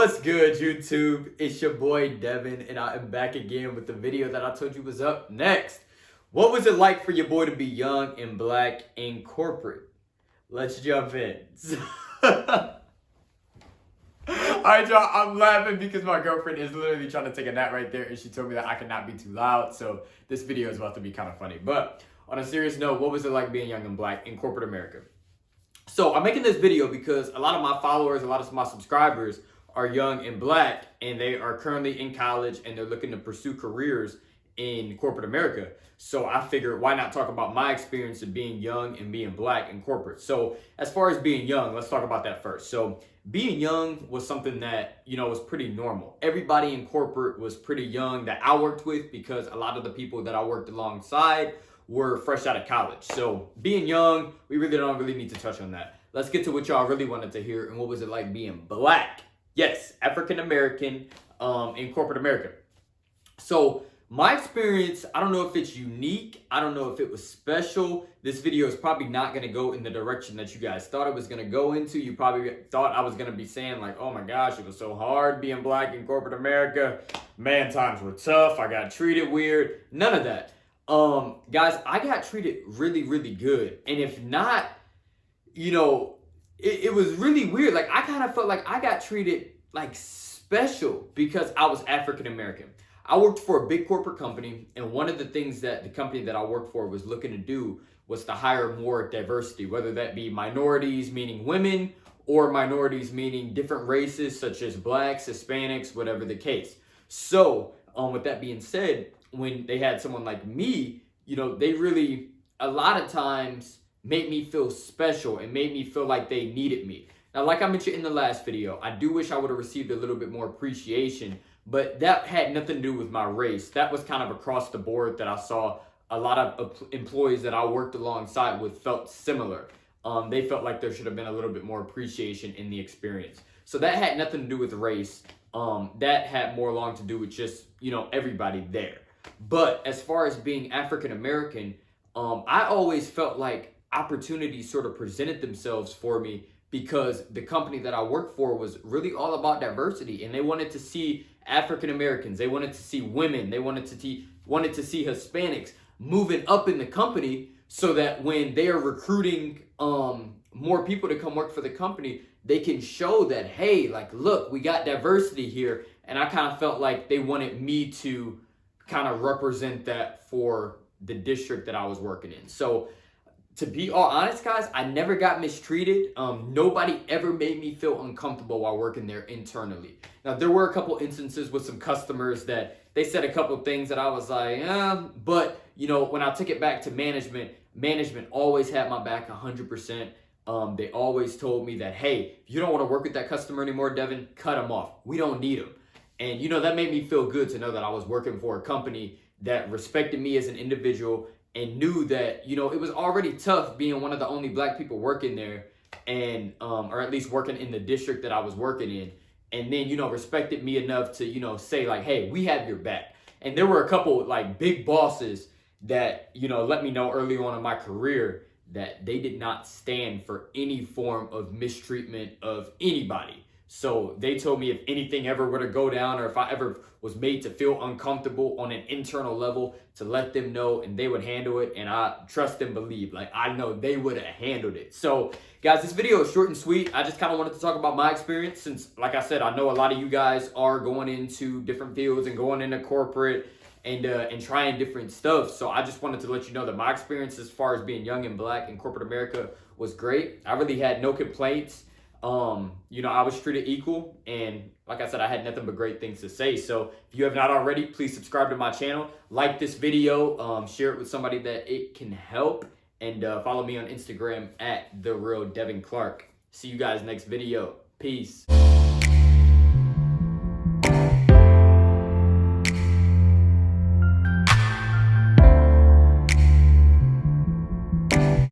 What's good, YouTube? It's your boy Devin, and I am back again with the video that I told you was up next. What was it like for your boy to be young and black in corporate? Let's jump in. Alright, y'all, I'm laughing because my girlfriend is literally trying to take a nap right there, and she told me that I cannot be too loud, so this video is about to be kind of funny. But on a serious note, what was it like being young and black in corporate America? So I'm making this video because a lot of my followers, a lot of my subscribers are young and black, and they are currently in college and they're looking to pursue careers in corporate America. So I figured, why not talk about my experience of being young and being black in corporate? So as far as being young, let's talk about that first. So being young was something that, was pretty normal. Everybody in corporate was pretty young that I worked with, because a lot of the people that I worked alongside were fresh out of college. So being young, we really don't need to touch on that. Let's get to what y'all really wanted to hear, and what was it like being black? Yes, African American in corporate America. So my experience, I don't know if it's unique. I don't know if it was special. This video is probably not going to go in the direction that you guys thought it was going to go into. You probably thought I was going to be saying like, oh my gosh, it was so hard being black in corporate America. Man, times were tough. I got treated weird. None of that. Guys, I got treated really, really good. And if not, it was really weird. Like, I kind of felt like I got treated like special because I was African American. I worked for a big corporate company, and one of the things that the company that I worked for was looking to do was to hire more diversity, whether that be minorities, meaning women, or minorities, meaning different races such as blacks, Hispanics, whatever the case. So, with that being said, when they had someone like me, they really, a lot of times, made me feel special and made me feel like they needed me. Now, like I mentioned in the last video, I do wish I would have received a little bit more appreciation, but that had nothing to do with my race. That was kind of across the board that I saw a lot of employees that I worked alongside with felt similar. They felt like there should have been a little bit more appreciation in the experience. So that had nothing to do with race. That had more along to do with just, everybody there. But as far as being African American, I always felt like opportunities sort of presented themselves for me because the company that I worked for was really all about diversity, and they wanted to see African Americans, they wanted to see women, they wanted to see Hispanics moving up in the company, so that when they are recruiting more people to come work for the company, they can show that, hey, like, look, we got diversity here. And I kind of felt like they wanted me to kind of represent that for the district that I was working in. So to be all honest, guys, I never got mistreated. Nobody ever made me feel uncomfortable while working there internally. Now, there were a couple instances with some customers that they said a couple things that I was like, but when I took it back to management always had my back 100%. They always told me that, hey, if you don't want to work with that customer anymore, Devin, cut them off. We don't need them. And, that made me feel good to know that I was working for a company that respected me as an individual and knew that, it was already tough being one of the only black people working there, and, or at least working in the district that I was working in. And then, respected me enough to, say like, hey, we have your back. And there were a couple like big bosses that, let me know early on in my career that they did not stand for any form of mistreatment of anybody. So they told me if anything ever were to go down, or if I ever was made to feel uncomfortable on an internal level, to let them know and they would handle it. And I trust and believe, like, I know they would have handled it. So guys, this video is short and sweet. I just kind of wanted to talk about my experience, since, like I said, I know a lot of you guys are going into different fields and going into corporate and trying different stuff. So I just wanted to let you know that my experience as far as being young and black in corporate America was great. I really had no complaints. I was treated equal, and like I said, I had nothing but great things to say. So if you have not already, please subscribe to my channel, like this video, share it with somebody that it can help, and follow me on Instagram at @TheRealDevinClark. See you guys next video. Peace.